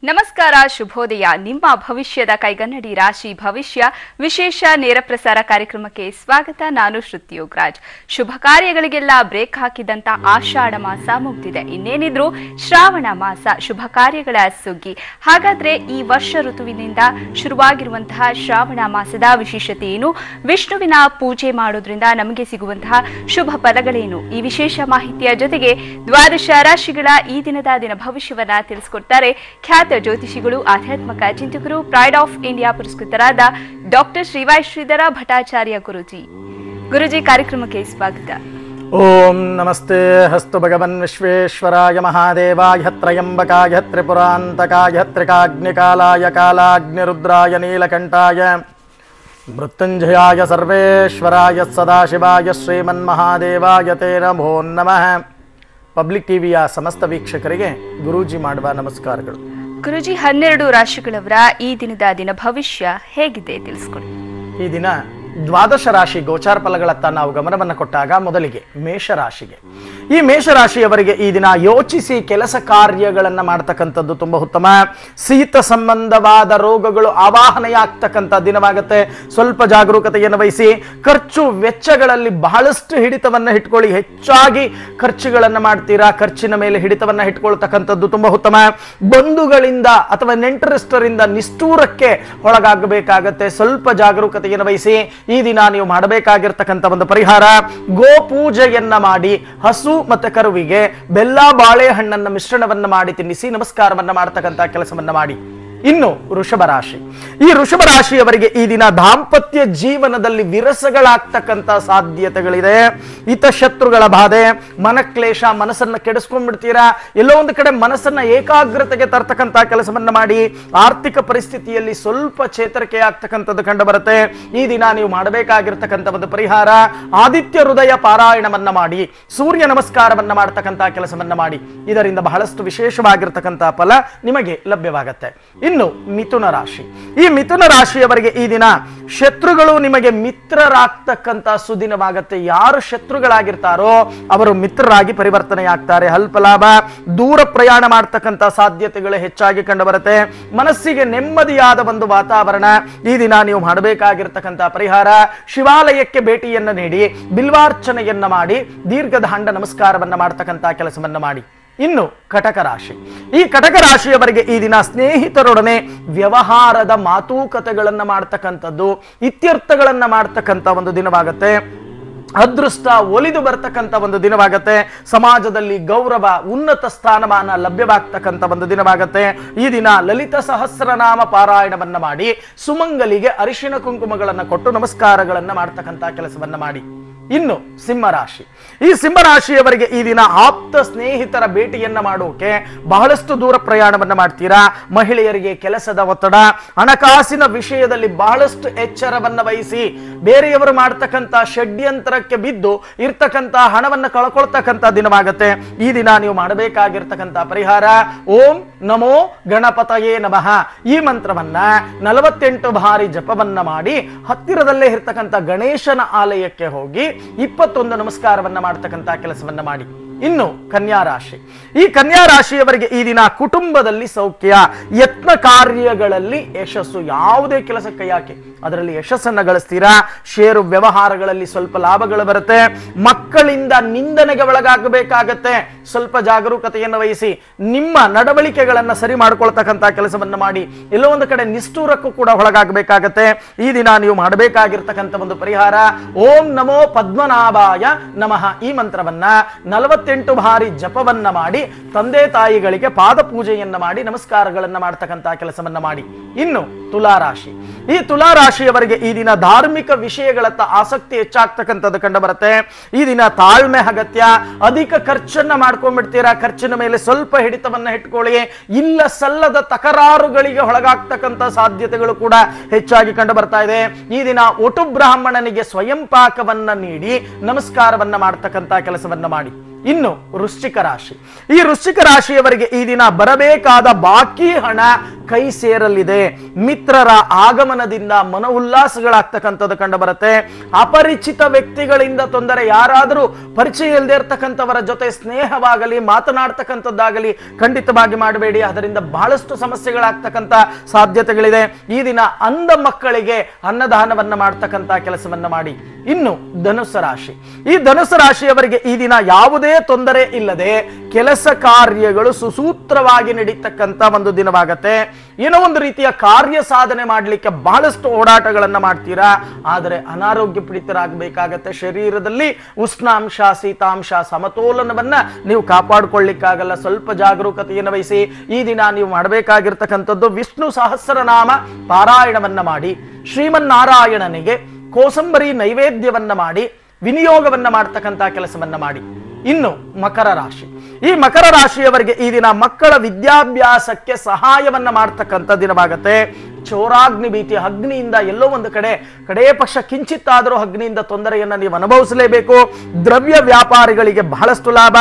ನಮಸ್ಕಾರ, ಶುಭೋದಯ. ನಿಮ್ಮ ಭವಿಷ್ಯದ ಕೈಗನ್ನಡಿ ರಾಶಿ ಭವಿಷ್ಯ ವಿಶೇಷ ನೇರ ಪ್ರಸಾರ ಕಾರ್ಯಕ್ರಮಕ್ಕೆ ಸ್ವಾಗತ. ನಾನು ಶ್ರುತಿ ಯೋಗರಾಜ್. ಶುಭ ಕಾರ್ಯಗಳಿಗೆಲ್ಲ ಬ್ರೇಕ್ ಹಾಕಿದಂತ ಆಷಾಢ ಮಾಸ ಮುಗ್ದಿದೆ. ಇನ್ನೇನಿದ್ರು ಶ್ರಾವಣ ಮಾಸ, ಶುಭ ಕಾರ್ಯಗಳ ಸುಗ್ಗಿ. ಹಾಗಾದ್ರೆ ಈ ವರ್ಷ ಋತುವಿನಿಂದ ಶುರುವಾಗಿರುವಂತಹ ಶ್ರಾವಣ ಮಾಸದ ವಿಶೇಷತೆ ಏನು? ವಿಷ್ಣುವಿನ ಪೂಜೆ ಮಾಡೋದ್ರಿಂದ ನಮಗೆ ಸಿಗುವಂತಹ ಶುಭ ಫಲಗಳೇನು? ಈ ವಿಶೇಷ ಮಾಹಿತಿಯ ಜೊತೆಗೆ ದ್ವಾದಶ ರಾಶಿಗಳ ಈ ದಿನದ ದಿನ ಭವಿಷ್ಯವನ್ನ ತಿಳಿಸಿಕೊಡ್ತಾರೆ ಖ್ಯಾತ ಜ್ಯೋತಿಷಿಗಳು, ಆಧ್ಯಾತ್ಮಿಕ ಚಿಂತಕರು, ಪ್ರೈಡ್ ಆಫ್ ಇಂಡಿಯಾ ಪುರಸ್ಕೃತರಾದ ಡಾಕ್ಟರ್ ಶ್ರೀವಾಯ್ ಶ್ರೀಧರ ಭಟ್ಟಾಚಾರ್ಯ ಗುರುಜಿ ಕಾರ್ಯಕ್ರಮಕ್ಕೆ ಸ್ವಾಗತ. ಓಂ ನಮಸ್ತೆ ಹಸ್ತು ಭಗವನ್ ವಿಶ್ವೇಶ್ವರಾಯ ಮಹಾದೇವಾಯ ತ್ರಯಂಬಕಾಯ ತ್ರಿಪುರಾಂತಕಾಯ ತ್ರಿಕಾಗ್ನಿಕಾಲಾಯ ಕಾಲಾಗ್ನಿರುದ್ರಾಯ ನೀಲಕಂಠಾಯ ಮೃತ್ಯುಂಜಯಾಯ ಸರ್ವೇಶ್ವರಾಯ ಸದಾಶಿವಾಯ ಶ್ರೀಮನ್ಮಹಾದೇವಾಯ ತೇ ನಮೋ ನಮಃ. ಪಬ್ಲಿಕ್ ಟಿವಿಯ ಸಮಸ್ತ ವೀಕ್ಷಕರಿಗೆ ಗುರೂಜಿ ಮಾಡುವ ನಮಸ್ಕಾರಗಳು. ಗುರುಜಿ, 12 ರಾಶಿಗಳವರ ಈ ದಿನದ ದಿನ ಭವಿಷ್ಯ ಹೇಗಿದೆ ತಿಳಿಸ್ಕೊಡಿ. ಈ ದಿನ ದ್ವಾದಶ ರಾಶಿ ಗೋಚಾರ ಫಲಗಳತ್ತ ನಾವು ಗಮನವನ್ನು ಕೊಟ್ಟಾಗ ಮೊದಲಿಗೆ ಮೇಷರಾಶಿಗೆ. ಈ ಮೇಷರಾಶಿಯವರಿಗೆ ಈ ದಿನ ಯೋಚಿಸಿ ಕೆಲಸ ಕಾರ್ಯಗಳನ್ನ ಮಾಡ್ತಕ್ಕಂಥದ್ದು ತುಂಬಾ ಉತ್ತಮ. ಶೀತ ಸಂಬಂಧವಾದ ರೋಗಗಳು ಆವಾಹನೆಯಾಗ್ತಕ್ಕಂಥ ದಿನವಾಗುತ್ತೆ. ಸ್ವಲ್ಪ ಜಾಗರೂಕತೆಯನ್ನು ವಹಿಸಿ. ಖರ್ಚು ವೆಚ್ಚಗಳಲ್ಲಿ ಬಹಳಷ್ಟು ಹಿಡಿತವನ್ನ ಇಟ್ಕೊಳ್ಳಿ. ಹೆಚ್ಚಾಗಿ ಖರ್ಚುಗಳನ್ನ ಮಾಡ್ತೀರಾ, ಖರ್ಚಿನ ಮೇಲೆ ಹಿಡಿತವನ್ನ ಇಟ್ಕೊಳ್ತಕ್ಕಂಥದ್ದು ತುಂಬಾ ಉತ್ತಮ. ಬಂಧುಗಳಿಂದ ಅಥವಾ ನೆಂಟರಿಷ್ಟರಿಂದ ನಿಷ್ಠೂರಕ್ಕೆ ಒಳಗಾಗಬೇಕಾಗತ್ತೆ. ಸ್ವಲ್ಪ ಜಾಗರೂಕತೆಯನ್ನು ವಹಿಸಿ. ಈ ದಿನ ನೀವು ಮಾಡಬೇಕಾಗಿರ್ತಕ್ಕಂಥ ಒಂದು ಪರಿಹಾರ, ಗೋಪೂಜೆಯನ್ನ ಮಾಡಿ ಹಸು ಮತ್ತೆ ಕರುವಿಗೆ ಬೆಲ್ಲ ಬಾಳೆಹಣ್ಣನ್ನ ಮಿಶ್ರಣವನ್ನ ಮಾಡಿ ತಿನ್ನಿಸಿ ನಮಸ್ಕಾರವನ್ನ ಮಾಡತಕ್ಕಂಥ ಕೆಲಸವನ್ನ ಮಾಡಿ. ಇನ್ನು ವೃಷಭ ರಾಶಿ. ಈ ವೃಷಭ ರಾಶಿಯವರಿಗೆ ಈ ದಿನ ದಾಂಪತ್ಯ ಜೀವನದಲ್ಲಿ ವಿರಸಗಳಾಗ್ತಕ್ಕಂಥ ಸಾಧ್ಯತೆಗಳಿದೆ. ಹಿತಶತ್ರುಗಳ ಬಾಧೆ, ಮನಕ್ಲೇಶ, ಮನಸ್ಸನ್ನ ಕೆಡಿಸ್ಕೊಂಡ್ಬಿಡ್ತೀರಾ. ಎಲ್ಲೋ ಒಂದು ಕಡೆ ಮನಸ್ಸನ್ನ ಏಕಾಗ್ರತೆಗೆ ತರ್ತಕ್ಕಂಥ ಕೆಲಸವನ್ನ ಮಾಡಿ. ಆರ್ಥಿಕ ಪರಿಸ್ಥಿತಿಯಲ್ಲಿ ಸ್ವಲ್ಪ ಚೇತರಿಕೆ ಆಗ್ತಕ್ಕಂಥದ್ದು ಕಂಡು ಬರುತ್ತೆ. ಈ ದಿನ ನೀವು ಮಾಡಬೇಕಾಗಿರ್ತಕ್ಕಂಥ ಒಂದು ಪರಿಹಾರ, ಆದಿತ್ಯ ಹೃದಯ ಪಾರಾಯಣವನ್ನ ಮಾಡಿ ಸೂರ್ಯ ನಮಸ್ಕಾರವನ್ನ ಮಾಡ್ತಕ್ಕಂಥ ಕೆಲಸವನ್ನ ಮಾಡಿ. ಇದರಿಂದ ಬಹಳಷ್ಟು ವಿಶೇಷವಾಗಿರ್ತಕ್ಕಂಥ ಫಲ ನಿಮಗೆ ಲಭ್ಯವಾಗತ್ತೆ. ಇನ್ನು ಮಿಥುನ ರಾಶಿ. ಈ ಮಿಥುನ ರಾಶಿಯವರಿಗೆ ಈ ದಿನ ಶತ್ರುಗಳು ನಿಮಗೆ ಮಿತ್ರರಾಗ್ತಕ್ಕಂಥ ಸುದಿನವಾಗತ್ತೆ. ಯಾರು ಶತ್ರುಗಳಾಗಿರ್ತಾರೋ ಅವರು ಮಿತ್ರರಾಗಿ ಪರಿವರ್ತನೆಯಾಗ್ತಾರೆ. ಅಲ್ಪ ಲಾಭ, ದೂರ ಪ್ರಯಾಣ ಮಾಡ್ತಕ್ಕಂಥ ಸಾಧ್ಯತೆಗಳು ಹೆಚ್ಚಾಗಿ ಕಂಡು ಬರುತ್ತೆ. ಮನಸ್ಸಿಗೆ ನೆಮ್ಮದಿಯಾದ ಒಂದು ವಾತಾವರಣ. ಈ ದಿನ ನೀವು ಮಾಡಬೇಕಾಗಿರ್ತಕ್ಕಂಥ ಪರಿಹಾರ, ಶಿವಾಲಯಕ್ಕೆ ಭೇಟಿಯನ್ನ ನೀಡಿ ಬಿಲ್ವಾರ್ಚನೆಯನ್ನ ಮಾಡಿ ದೀರ್ಘದಾಂಡ ನಮಸ್ಕಾರವನ್ನ ಮಾಡ್ತಕ್ಕಂಥ ಕೆಲಸವನ್ನ ಮಾಡಿ. ಇನ್ನು ಕಟಕ ರಾಶಿ. ಈ ಕಟಕ ರಾಶಿಯವರಿಗೆ ಈ ದಿನ ಸ್ನೇಹಿತರೊಡನೆ ವ್ಯವಹಾರದ ಮಾತುಕತೆಗಳನ್ನ ಮಾಡ್ತಕ್ಕಂಥದ್ದು, ಇತ್ಯರ್ಥಗಳನ್ನ ಮಾಡ್ತಕ್ಕಂಥ ಒಂದು ದಿನವಾಗತ್ತೆ. ಅದೃಷ್ಟ ಒಲಿದು ಬರ್ತಕ್ಕಂಥ ಒಂದು ದಿನವಾಗತ್ತೆ. ಸಮಾಜದಲ್ಲಿ ಗೌರವ, ಉನ್ನತ ಸ್ಥಾನಮಾನ ಲಭ್ಯವಾಗ್ತಕ್ಕಂಥ ಒಂದು ದಿನವಾಗತ್ತೆ. ಈ ದಿನ ಲಲಿತ ಸಹಸ್ರನಾಮ ಪಾರಾಯಣವನ್ನ ಮಾಡಿ ಸುಮಂಗಲಿಗೆ ಅರಿಶಿಣ ಕುಂಕುಮಗಳನ್ನ ಕೊಟ್ಟು ನಮಸ್ಕಾರಗಳನ್ನ ಮಾಡ್ತಕ್ಕಂಥ ಕೆಲಸವನ್ನ ಮಾಡಿ. ಇನ್ನು ಸಿಂಹರಾಶಿ. ಈ ಸಿಂಹರಾಶಿಯವರಿಗೆ ಈ ದಿನ ಆಪ್ತ ಸ್ನೇಹಿತರ ಭೇಟಿಯನ್ನ ಮಾಡೋಕೆ ಬಹಳಷ್ಟು ದೂರ ಪ್ರಯಾಣವನ್ನ ಮಾಡ್ತೀರಾ. ಮಹಿಳೆಯರಿಗೆ ಕೆಲಸದ ಒತ್ತಡ, ಹಣಕಾಸಿನ ವಿಷಯದಲ್ಲಿ ಬಹಳಷ್ಟು ಎಚ್ಚರವನ್ನ ವಹಿಸಿ. ಬೇರೆಯವರು ಮಾಡ್ತಕ್ಕಂಥ ಷಡ್ಯಂತ್ರಕ್ಕೆ ಬಿದ್ದು ಇರ್ತಕ್ಕಂಥ ಹಣವನ್ನ ಕಳ್ಕೊಳ್ತಕ್ಕಂಥ ದಿನವಾಗತ್ತೆ. ಈ ದಿನ ನೀವು ಮಾಡಬೇಕಾಗಿರ್ತಕ್ಕಂಥ ಪರಿಹಾರ, ಓಂ ನಮೋ ಗಣಪತಯೇ ನಮಃ ಈ ಮಂತ್ರವನ್ನ 48 ಬಾರಿ ಜಪವನ್ನ ಮಾಡಿ ಹತ್ತಿರದಲ್ಲೇ ಇರ್ತಕ್ಕಂಥ ಗಣೇಶನ ಆಲಯಕ್ಕೆ ಹೋಗಿ 21 ನಮಸ್ಕಾರವನ್ನ ಮಾಡ್ತಕ್ಕಂಥ ಕೆಲಸವನ್ನ ಮಾಡಿ. ಇನ್ನು ಕನ್ಯಾ ರಾಶಿ. ಈ ಕನ್ಯಾ ರಾಶಿಯವರಿಗೆ ಈ ದಿನ ಕುಟುಂಬದಲ್ಲಿ ಸೌಖ್ಯ, ಯತ್ನ ಕಾರ್ಯಗಳಲ್ಲಿ ಯಶಸ್ಸು. ಯಾವುದೇ ಕೆಲಸಕ್ಕೆ ಯಾಕೆ ಅದರಲ್ಲಿ ಯಶಸ್ಸನ್ನ ಗಳಿಸ್ತೀರಾ. ಷೇರು ವ್ಯವಹಾರಗಳಲ್ಲಿ ಸ್ವಲ್ಪ ಲಾಭಗಳು ಬರುತ್ತೆ. ಮಕ್ಕಳಿಂದ ನಿಂದನೆಗೆ ಒಳಗಾಗಬೇಕಾಗತ್ತೆ. ಸ್ವಲ್ಪ ಜಾಗರೂಕತೆಯನ್ನು ವಹಿಸಿ ನಿಮ್ಮ ನಡವಳಿಕೆಗಳನ್ನ ಸರಿ ಮಾಡ್ಕೊಳ್ತಕ್ಕಂಥ ಕೆಲಸವನ್ನ ಮಾಡಿ. ಎಲ್ಲೋ ಒಂದು ಕಡೆ ನಿಷ್ಠೂರಕ್ಕೂ ಕೂಡ ಒಳಗಾಗಬೇಕಾಗತ್ತೆ. ಈ ದಿನ ನೀವು ಮಾಡಬೇಕಾಗಿರ್ತಕ್ಕಂಥ ಒಂದು ಪರಿಹಾರ, ಓಂ ನಮೋ ಪದ್ಮನಾಭಾಯ ನಮಃ ಈ ಮಂತ್ರವನ್ನ 48 ಬಾರಿ ಜಪವನ್ನ ಮಾಡಿ ತಂದೆ ತಾಯಿಗಳಿಗೆ ಪಾದ ಪೂಜೆಯನ್ನ ಮಾಡಿ ನಮಸ್ಕಾರಗಳನ್ನ ಮಾಡ್ತಕ್ಕಂಥ ಕೆಲಸವನ್ನ ಮಾಡಿ. ಇನ್ನು ತುಲಾರಾಶಿ. ಈ ತುಲಾರಾಶಿಯವರಿಗೆ ಈ ದಿನ ಧಾರ್ಮಿಕ ವಿಷಯಗಳತ್ತ ಆಸಕ್ತಿ ಹೆಚ್ಚಾಗ್ತಕ್ಕಂಥದ್ದು ಕಂಡು ಬರುತ್ತೆ. ಈ ದಿನ ತಾಳ್ಮೆ ಅಗತ್ಯ. ಅಧಿಕ ಖರ್ಚನ್ನ ಮಾಡ್ಕೊಂಡ್ಬಿಡ್ತೀರಾ. ಖರ್ಚಿನ ಮೇಲೆ ಸ್ವಲ್ಪ ಹಿಡಿತವನ್ನ ಇಟ್ಕೊಳ್ಳಿ. ಇಲ್ಲ ಸಲ್ಲದ ತಕರಾರುಗಳಿಗೆ ಒಳಗಾಗ್ತಕ್ಕಂಥ ಸಾಧ್ಯತೆಗಳು ಕೂಡ ಹೆಚ್ಚಾಗಿ ಕಂಡು ಬರ್ತಾ ಇದೆ. ಈ ದಿನ ಒಟು ಬ್ರಾಹ್ಮಣನಿಗೆ ಸ್ವಯಂ ಪಾಕವನ್ನ ನೀಡಿ ನಮಸ್ಕಾರವನ್ನ ಮಾಡ್ತಕ್ಕಂಥ ಕೆಲಸವನ್ನ ಮಾಡಿ. ಇನ್ನು ವೃಶ್ಚಿಕ ರಾಶಿ. ಈ ವೃಶ್ಚಿಕ ರಾಶಿಯವರಿಗೆ ಈ ದಿನ ಬರಬೇಕಾದ ಬಾಕಿ ಹಣ ಕೈ ಸೇರಲಿದೆ. ಮಿತ್ರರ ಆಗಮನದಿಂದ ಮನ ಉಲ್ಲಾಸಗಳಾಗ್ತಕ್ಕಂಥದ್ದು ಕಂಡು ಬರುತ್ತೆ. ಅಪರಿಚಿತ ವ್ಯಕ್ತಿಗಳಿಂದ ತೊಂದರೆ, ಯಾರಾದರೂ ಪರಿಚಯ ಇಲ್ಲದೆ ಇರ್ತಕ್ಕಂಥವರ ಜೊತೆ ಸ್ನೇಹವಾಗಲಿ ಮಾತನಾಡ್ತಕ್ಕಂಥದ್ದಾಗಲಿ ಖಂಡಿತವಾಗಿ ಮಾಡಬೇಡಿ. ಅದರಿಂದ ಬಹಳಷ್ಟು ಸಮಸ್ಯೆಗಳಾಗ್ತಕ್ಕಂಥ ಸಾಧ್ಯತೆಗಳಿದೆ. ಈ ದಿನ ಅಂಧ ಮಕ್ಕಳಿಗೆ ಅನ್ನದಾನವನ್ನ ಮಾಡ್ತಕ್ಕಂಥ ಕೆಲಸವನ್ನ ಮಾಡಿ. ಇನ್ನು ಧನುಸ್ಸು ರಾಶಿ, ಈ ಧನುಸ್ಸು ರಾಶಿಯವರಿಗೆ ಈ ದಿನ ಯಾವುದೇ ತೊಂದರೆ ಇಲ್ಲದೆ ಕೆಲಸ ಕಾರ್ಯಗಳು ಸುಸೂತ್ರವಾಗಿ ನಡೀತಕ್ಕಂಥ ಒಂದು ದಿನವಾಗತ್ತೆ. ಏನೋ ಒಂದು ರೀತಿಯ ಕಾರ್ಯ ಸಾಧನೆ ಮಾಡಲಿಕ್ಕೆ ಬಹಳಷ್ಟು ಓಡಾಟಗಳನ್ನ ಮಾಡ್ತೀರಾ, ಆದರೆ ಅನಾರೋಗ್ಯ ಪೀಡಿತರಾಗಬೇಕಾಗತ್ತೆ. ಶರೀರದಲ್ಲಿ ಉಷ್ಣಾಂಶ ಶೀತಾಂಶ ಸಮತೋಲನವನ್ನ ನೀವು ಕಾಪಾಡಿಕೊಳ್ಳಿಕ್ಕಾಗಲ್ಲ. ಸ್ವಲ್ಪ ಜಾಗರೂಕತೆಯನ್ನು ವಹಿಸಿ. ಈ ದಿನ ನೀವು ಮಾಡಬೇಕಾಗಿರ್ತಕ್ಕಂಥದ್ದು ವಿಷ್ಣು ಸಹಸ್ರನಾಮ ಪಾರಾಯಣವನ್ನ ಮಾಡಿ, ಶ್ರೀಮನ್ನಾರಾಯಣನಿಗೆ ಕೋಸಂಬರಿ ನೈವೇದ್ಯವನ್ನ ಮಾಡಿ ವಿನಿಯೋಗವನ್ನ ಮಾಡ್ತಕ್ಕಂಥ ಕೆಲಸವನ್ನ ಮಾಡಿ. ಇನ್ನು ಮಕರ ರಾಶಿ, ಈ ಮಕರ ರಾಶಿಯವರಿಗೆ ಈ ದಿನ ಮಕ್ಕಳ ವಿದ್ಯಾಭ್ಯಾಸಕ್ಕೆ ಸಹಾಯವನ್ನ ಮಾಡ್ತಕ್ಕಂಥ ದಿನವಾಗತ್ತೆ. ಚೋರಾಗ್ನಿ ಭೀತಿ, ಅಗ್ನಿಯಿಂದ ಎಲ್ಲೋ ಒಂದು ಕಡೆ ಪಕ್ಷ ಕಿಂಚಿತ್ತಾದರೂ ಅಗ್ನಿಯಿಂದ ತೊಂದರೆಯನ್ನ ನೀವು ಅನುಭವಿಸಲೇಬೇಕು. ದ್ರವ್ಯ ವ್ಯಾಪಾರಿಗಳಿಗೆ ಬಹಳಷ್ಟು ಲಾಭ.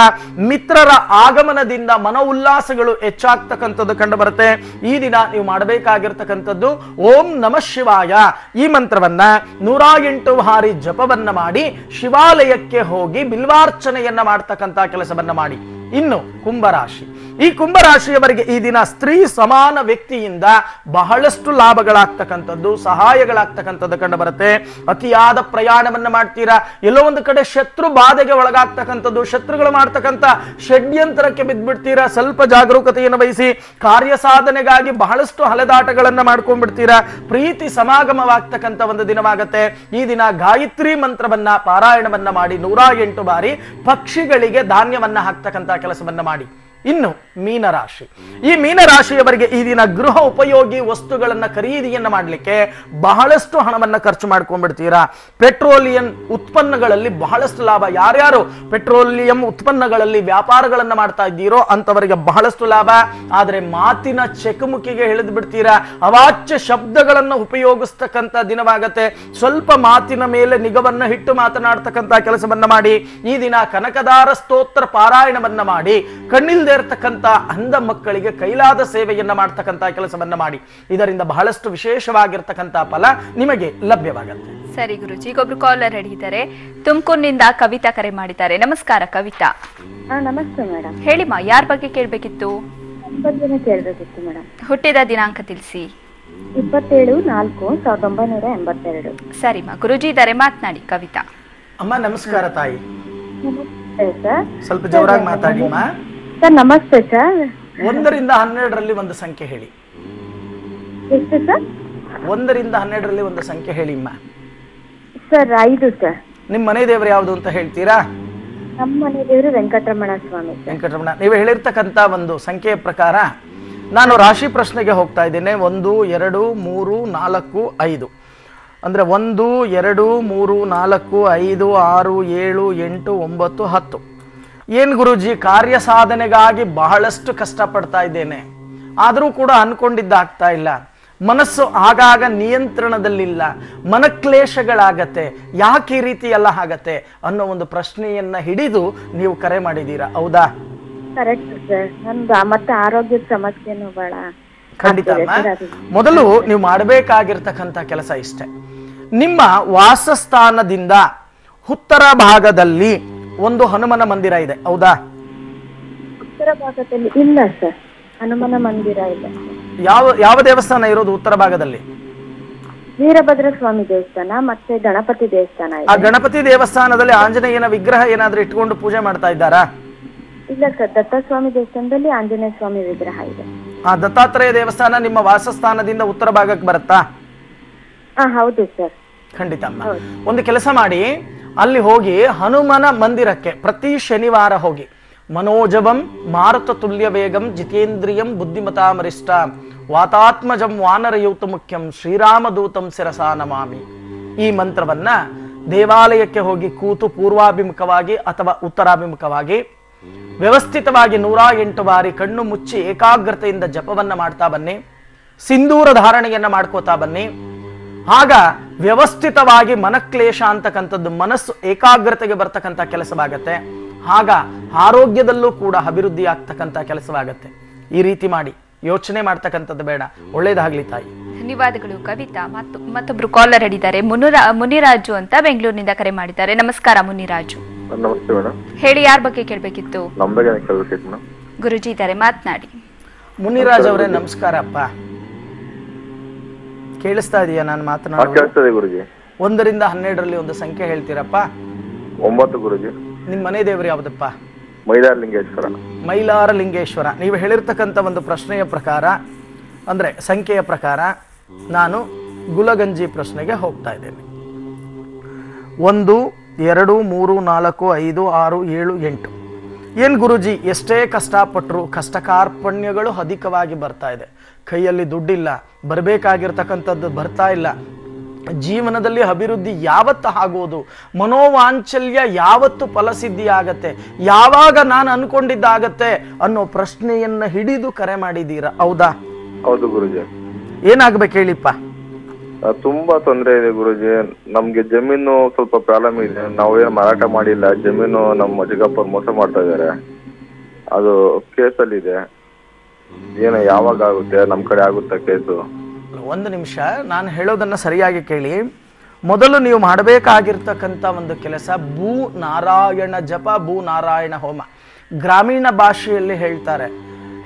ಮಿತ್ರರ ಆಗಮನದಿಂದ ಮನ ಉಲ್ಲಾಸಗಳು ಹೆಚ್ಚಾಗ್ತಕ್ಕಂಥದ್ದು ಕಂಡು ಬರುತ್ತೆ. ಈ ದಿನ ನೀವು ಮಾಡಬೇಕಾಗಿರ್ತಕ್ಕಂಥದ್ದು ಓಂ ನಮಃ ಶಿವಾಯ ಈ ಮಂತ್ರವನ್ನ 108 ಬಾರಿ ಜಪವನ್ನ ಮಾಡಿ ಶಿವಾಲಯಕ್ಕೆ ಹೋಗಿ ಬಿಲ್ವಾರ್ಚನೆಯನ್ನ ಮಾಡ್ತಕ್ಕಂಥ ಕೆಲಸವನ್ನ ಮಾಡಿ. ಇನ್ನು ಕುಂಭರಾಶಿ, ಈ ಕುಂಭರಾಶಿಯವರಿಗೆ ಈ ದಿನ ಸ್ತ್ರೀ ಸಮಾನ ವ್ಯಕ್ತಿಯಿಂದ ಬಹಳಷ್ಟು ಲಾಭಗಳಾಗ್ತಕ್ಕಂಥದ್ದು ಸಹಾಯಗಳಾಗ್ತಕ್ಕಂಥದ್ದು ಕಂಡು ಬರುತ್ತೆ. ಅತಿಯಾದ ಪ್ರಯಾಣವನ್ನ ಮಾಡ್ತೀರಾ, ಎಲ್ಲೋ ಒಂದು ಕಡೆ ಶತ್ರು ಬಾಧೆಗೆ ಒಳಗಾಗ್ತಕ್ಕಂಥದ್ದು, ಶತ್ರುಗಳು ಮಾಡ್ತಕ್ಕಂಥ ಷಡ್ಯಂತರಕ್ಕೆ ಬಿದ್ದ್ಬಿಡ್ತೀರಾ. ಸ್ವಲ್ಪ ಜಾಗರೂಕತೆಯನ್ನು ವಹಿಸಿ. ಕಾರ್ಯ ಸಾಧನೆಗಾಗಿ ಬಹಳಷ್ಟು ಹಲೆದಾಟಗಳನ್ನ ಮಾಡ್ಕೊಂಡ್ಬಿಡ್ತೀರಾ. ಪ್ರೀತಿ ಸಮಾಗಮವಾಗ್ತಕ್ಕಂಥ ಒಂದು ದಿನವಾಗತ್ತೆ. ಈ ದಿನ ಗಾಯತ್ರಿ ಮಂತ್ರವನ್ನ ಪಾರಾಯಣವನ್ನ ಮಾಡಿ 108 ಬಾರಿ ಪಕ್ಷಿಗಳಿಗೆ ಧಾನ್ಯವನ್ನ ಹಾಕ್ತಕ್ಕಂಥ ಕೆಲಸವನ್ನ ಮಾಡಿ. ಇನ್ನು ಮೀನರಾಶಿ, ಈ ಮೀನರಾಶಿಯವರಿಗೆ ಈ ದಿನ ಗೃಹ ಉಪಯೋಗಿ ವಸ್ತುಗಳನ್ನ ಖರೀದಿಯನ್ನ ಮಾಡಲಿಕ್ಕೆ ಬಹಳಷ್ಟು ಹಣವನ್ನ ಖರ್ಚು ಮಾಡ್ಕೊಂಡ್ಬಿಡ್ತೀರಾ. ಪೆಟ್ರೋಲಿಯಂ ಉತ್ಪನ್ನಗಳಲ್ಲಿ ಬಹಳಷ್ಟು ಲಾಭ. ಯಾರ್ಯಾರು ಪೆಟ್ರೋಲಿಯಂ ಉತ್ಪನ್ನಗಳಲ್ಲಿ ವ್ಯಾಪಾರಗಳನ್ನ ಮಾಡ್ತಾ ಇದ್ದೀರೋ ಅಂತವರಿಗೆ ಬಹಳಷ್ಟು ಲಾಭ. ಆದರೆ ಮಾತಿನ ಚೆಕಮುಕಿಗೆ ಇಳಿದು ಬಿಡ್ತೀರಾ. ಅವಾಚ್ಯ ಶಬ್ದಗಳನ್ನು ಉಪಯೋಗಿಸ್ತಕ್ಕಂಥ ದಿನವಾಗತ್ತೆ. ಸ್ವಲ್ಪ ಮಾತಿನ ಮೇಲೆ ನಿಗವನ್ನ ಇಟ್ಟು ಮಾತನಾಡ್ತಕ್ಕಂಥ ಕೆಲಸವನ್ನ ಮಾಡಿ. ಈ ದಿನ ಕನಕದಾರ ಸ್ತೋತ್ರ ಪಾರಾಯಣವನ್ನ ಮಾಡಿ ಕಣ್ಣಿಲ್ದೇ ಇರತಕ್ಕಂಥ ಅಂಧ ಮಕ್ಕಳಿಗೆ ಕೈಲಾದ ಸೇವೆಯನ್ನ ಮಾಡ್ತಕ್ಕಂಥ ಕೆಲಸವನ್ನ ಮಾಡಿ. ಇದರಿಂದ ಬಹಳಷ್ಟು ವಿಶೇಷವಾಗಿರ್ತಕ್ಕಂಥ ಫಲ ನಿಮಗೆ ಲಭ್ಯವಾಗುತ್ತೆ. ಸರಿ ಗುರುಜಿ, ಈಗೊಬ್ರು ಕಾಲರ್ ರೆಡಿ ಇದ್ದಾರೆ. ತುಮಕೂರಿನಿಂದ ಕವಿತಾ ಕರೆ ಮಾಡಿದ್ದಾರೆ. ನಮಸ್ಕಾರ ಕವಿತಾ. ನಮಸ್ತೆ ಮೇಡಮ್. ಹೇಳಿಮ್ಮ, ಯಾರ ಬಗ್ಗೆ ಕೇಳಬೇಕಿತ್ತು? ಕೇಳಬೇಕಿತ್ತು ಮೇಡಮ್. ಹುಟ್ಟಿದ ದಿನಾಂಕ ತಿಳಿಸಿ. 27/4/1982. ಸರಿಮ್ಮ, ಗುರುಜಿ ಇದ್ದಾರೆ, ಮಾತನಾಡಿ. ಕವಿತಾ ಅಮ್ಮ ನಮಸ್ಕಾರ ತಾಯಿ. ನಮಸ್ತೆ ಸರ್. ಸ್ವಲ್ಪ ಜೋರಾಗಿ ಮಾತಾಡಿಮ್ಮ. ಸರ್ ನಮಸ್ತೆ ಸರ್. 1 ರಿಂದ 12ರಲ್ಲಿ ಒಂದು ಸಂಖ್ಯೆ ಹೇಳಿ. ಎಷ್ಟು ಸರ್? 1 ರಿಂದ 12ರಲ್ಲಿ ಒಂದು ಸಂಖ್ಯೆ ಹೇಳಿಮ್ಮ. Sir 5 sir. ನಿಮ್ಮ ಮನೆ ದೇವರು ಯಾವುದು ಅಂತ ಹೇಳ್ತೀರಾ? ನಮ್ಮ ಮನೆ ದೇವರು ವೆಂಕಟರಮಣ ಸ್ವಾಮಿ. ವೆಂಕಟರಮಣ, ನೀವು ಹೇಳಿರ್ತಕ್ಕಂಥ ಒಂದು ಸಂಖ್ಯೆಯ ಪ್ರಕಾರ ನಾನು ರಾಶಿ ಪ್ರಶ್ನೆಗೆ ಹೋಗ್ತಾ ಇದ್ದೇನೆ. 1 2 3 4 5 ಅಂದ್ರೆ 1 2 3 4 5 6 7 8 9 10. ಏನ್ ಗುರುಜಿ, ಕಾರ್ಯ ಸಾಧನೆಗಾಗಿ ಬಹಳಷ್ಟು ಕಷ್ಟಪಡ್ತಾ ಇದ್ದೇನೆ, ಆದರೂ ಕೂಡ ಅನ್ಕೊಂಡಿದ್ದ ಆಗ್ತಾ ಇಲ್ಲ. ಮನಸ್ಸು ಆಗಾಗ ನಿಯಂತ್ರಣದಲ್ಲಿಲ್ಲ, ಮನಕ್ಲೇಶಗಳಾಗತ್ತೆ. ಯಾಕೆ ಈ ರೀತಿ ಎಲ್ಲ ಆಗತ್ತೆ ಅನ್ನೋ ಒಂದು ಪ್ರಶ್ನೆಯನ್ನ ಹಿಡಿದು ನೀವು ಕರೆ ಮಾಡಿದ್ದೀರಾ, ಹೌದಾ? Correct sir. ನಂದು ಮತ್ತೆ ಆರೋಗ್ಯದ ಸಮಸ್ಯೆನೂ ಬಹಳ. ಖಂಡಿತ. ಮೊದಲು ನೀವು ಮಾಡಬೇಕಾಗಿರ್ತಕ್ಕಂಥ ಕೆಲಸ ಇಷ್ಟೇ. ನಿಮ್ಮ ವಾಸಸ್ಥಾನದಿಂದ ಉತ್ತರ ಭಾಗದಲ್ಲಿ ಒಂದು ಹನುಮನ ಮಂದಿರ ಇದೆ, ಹೌದಾ? ಉತ್ತರ ಭಾಗದಲ್ಲಿ ಇಲ್ಲ ಸರ್, ಹನುಮನ ಮಂದಿರ ಇಲ್ಲ. ಯಾವ ದೇವಸ್ಥಾನ ಇರೋದು ಉತ್ತರ ಭಾಗದಲ್ಲಿ? ವೀರಭದ್ರ ಸ್ವಾಮಿ ದೇವಸ್ಥಾನ ಮತ್ತೆ ಗಣಪತಿ ದೇವಸ್ಥಾನ ಇದೆ. ಆ ಗಣಪತಿ ದೇವಸ್ಥಾನದಲ್ಲಿ ಆಂಜನೇಯನ ವಿಗ್ರಹ ಏನಾದ್ರೂ ಇಟ್ಕೊಂಡು ಪೂಜೆ ಮಾಡ್ತಾ ಇದ್ದಾರಾ? ಇಲ್ಲ ಸರ್, ದತ್ತಸ್ವಾಮಿ ದೇವಸ್ಥಾನದಲ್ಲಿ ಆಂಜನೇಯ ಸ್ವಾಮಿ ವಿಗ್ರಹ ಇದೆ. ಆ ದತ್ತಾತ್ರೇಯ ದೇವಸ್ಥಾನ ನಿಮ್ಮ ವಾಸಸ್ಥಾನದಿಂದ ಉತ್ತರ ಭಾಗಕ್ಕೆ ಬರುತ್ತಾ? ಹೌದು ಸರ್. ಖಂಡಿತ. ಒಂದು ಕೆಲಸ ಮಾಡಿ, ಅಲ್ಲಿ ಹೋಗಿ ಹನುಮನ ಮಂದಿರಕ್ಕೆ ಪ್ರತಿ ಶನಿವಾರ ಹೋಗಿ ಮನೋಜವಂ ಮಾರುತ ತುಲ್ಯ ವೇಗಂ ಜಿತೇಂದ್ರಿಯಂ ಬುದ್ಧಿಮತಾಮರಿಷ್ಟ ವಾತಾತ್ಮಜಂ ವಾನರಯೂತ ಮುಖ್ಯಂ ಶ್ರೀರಾಮದೂತಂ ಶಿರಸಾ ನಮಾಮಿ ಈ ಮಂತ್ರವನ್ನ ದೇವಾಲಯಕ್ಕೆ ಹೋಗಿ ಕೂತು ಪೂರ್ವಾಭಿಮುಖವಾಗಿ ಅಥವಾ ಉತ್ತರಾಭಿಮುಖವಾಗಿ ವ್ಯವಸ್ಥಿತವಾಗಿ 108 ಬಾರಿ ಕಣ್ಣು ಮುಚ್ಚಿ ಏಕಾಗ್ರತೆಯಿಂದ ಜಪವನ್ನ ಮಾಡ್ತಾ ಬನ್ನಿ. ಸಿಂಧೂರ ಧಾರಣೆಯನ್ನ ಮಾಡ್ಕೋತಾ ಬನ್ನಿ. ಆಗ ವ್ಯವಸ್ಥಿತವಾಗಿ ಮನಕ್ಲೇಶ ಅಂತಕ್ಕಂಥದ್ದು ಮನಸ್ಸು ಏಕಾಗ್ರತೆಗೆ ಬರ್ತಕ್ಕಂಥ ಕೆಲಸವಾಗತ್ತೆ. ಆಗ ಆರೋಗ್ಯದಲ್ಲೂ ಕೂಡ ಅಭಿವೃದ್ಧಿ ಆಗ್ತಕ್ಕಂಥ ಕೆಲಸವಾಗತ್ತೆ. ಈ ರೀತಿ ಮಾಡಿ ಯೋಚನೆ ಮಾಡ್ತಕ್ಕಂಥದ್ದು ಬೇಡ. ಒಳ್ಳೇದಾಗ್ಲಿ ತಾಯಿ. ಧನ್ಯವಾದಗಳು ಕವಿತಾ. ಮತ್ತೊಬ್ರು ಕಾಲರ್ ಹಿಡಿದ್ದಾರೆ, ಮುನಿರಾಜು ಅಂತ ಬೆಂಗಳೂರಿನಿಂದ ಕರೆ ಮಾಡಿದ್ದಾರೆ. ನಮಸ್ಕಾರ ಮುನಿರಾಜು. ನಮಸ್ತೆ ಮೇಡಮ್. ಹೇಳಿ, ಯಾರ ಬಗ್ಗೆ ಕೇಳಬೇಕಿತ್ತು? ನಮ್ಮ ಬಗ್ಗೆ ಕೇಳಬೇಕಿತ್ತು ಮೇಡಮ್. ಗುರುಜಿ ಇದ್ದಾರೆ, ಮಾತನಾಡಿ. ಮುನಿರಾಜ್ ಅವರೇ ನಮಸ್ಕಾರ ಅಪ್ಪ. ಕೇಳಿಸ್ತಾ ಇದೆಯಾ ನಾನು ಮಾತನಾಡೋದು? ಕೇಳಿಸ್ತದೆ ಗುರುಜಿ. 1 ರಿಂದ 12ರಲ್ಲಿ ಒಂದು ಸಂಖ್ಯೆ ಹೇಳ್ತೀರಪ್ಪ? 9 ಗುರುಜಿ. ನಿಮ್ಮ ಮನೆ ದೇವರು ಯಾವುದಪ್ಪ? ಮೈಲಾರ ಲಿಂಗೇಶ್ವರ. ಮೈಲಾರ ಲಿಂಗೇಶ್ವರ. ನೀವು ಹೇಳಿರ್ತಕ್ಕಂಥ ಒಂದು ಪ್ರಶ್ನೆಯ ಪ್ರಕಾರ, ಅಂದ್ರೆ ಸಂಖ್ಯೆಯ ಪ್ರಕಾರ ನಾನು ಗುಲಗಂಜಿ ಪ್ರಶ್ನೆಗೆ ಹೋಗ್ತಾ ಇದ್ದೇನೆ. 1 2 3 4 5 6 7 8. ಏನ್ ಗುರುಜಿ, ಎಷ್ಟೇ ಕಷ್ಟಪಟ್ಟರು ಕಷ್ಟ ಕಾರ್ಪಣ್ಯಗಳು ಅಧಿಕವಾಗಿ ಬರ್ತಾ ಇದೆ. ಕೈಯಲ್ಲಿ ದುಡ್ಡಿಲ್ಲ, ಬರಬೇಕಾಗಿರ್ತಕ್ಕಂಥದ್ದು ಬರ್ತಾ ಇಲ್ಲ. ಜೀವನದಲ್ಲಿ ಅಭಿವೃದ್ಧಿ ಯಾವತ್ತು ಆಗೋದು, ಮನೋವಾಂಚಲ್ಯ ಯಾವತ್ತು ಫಲಸಿದ್ಧಿ ಆಗತ್ತೆ, ಯಾವಾಗ ನಾನು ಅನ್ಕೊಂಡಿದ್ದಾಗತ್ತೆ ಅನ್ನೋ ಪ್ರಶ್ನೆಯನ್ನ ಹಿಡಿದು ಕರೆ ಮಾಡಿದ್ದೀರಾ, ಹೌದಾ? ಹೌದು ಗುರುಜಿ. ಏನಾಗ್ಬೇಕು ಹೇಳಿಪ್ಪ? ತುಂಬಾ ತೊಂದರೆ ಇದೆ ಗುರುಜಿ. ನಮ್ಗೆ ಜಮೀನು ಸ್ವಲ್ಪ ಪ್ರಾಬ್ಲಮ್ ಇದೆ. ನಾವೇನು ಮಾರಾಟ ಮಾಡಿಲ್ಲ. ಜಮೀನು ನಮ್ಮ ಚಿಕ್ಕಪ್ಪ ಮೋಸ ಮಾಡ್ತಾ ಇದಾರೆ. ಅದು ಕೇಸಲ್ಲಿ ಇದೆ. ಏನು ಯಾವಾಗ ಆಗುತ್ತೆ? ನಮ್ ಕಡೆ ಆಗುತ್ತಾ ಕೇಸು? 1 ನಿಮಿಷ, ನಾನು ಹೇಳೋದನ್ನ ಸರಿಯಾಗಿ ಕೇಳಿ. ಮೊದಲು ನೀವು ಮಾಡಬೇಕಾಗಿರ್ತಕ್ಕಂಥ ಒಂದು ಕೆಲಸ ಭೂ ನಾರಾಯಣ ಜಪ, ಭೂ ನಾರಾಯಣ ಹೋಮ. ಗ್ರಾಮೀಣ ಭಾಷೆಯಲ್ಲಿ ಹೇಳ್ತಾರೆ,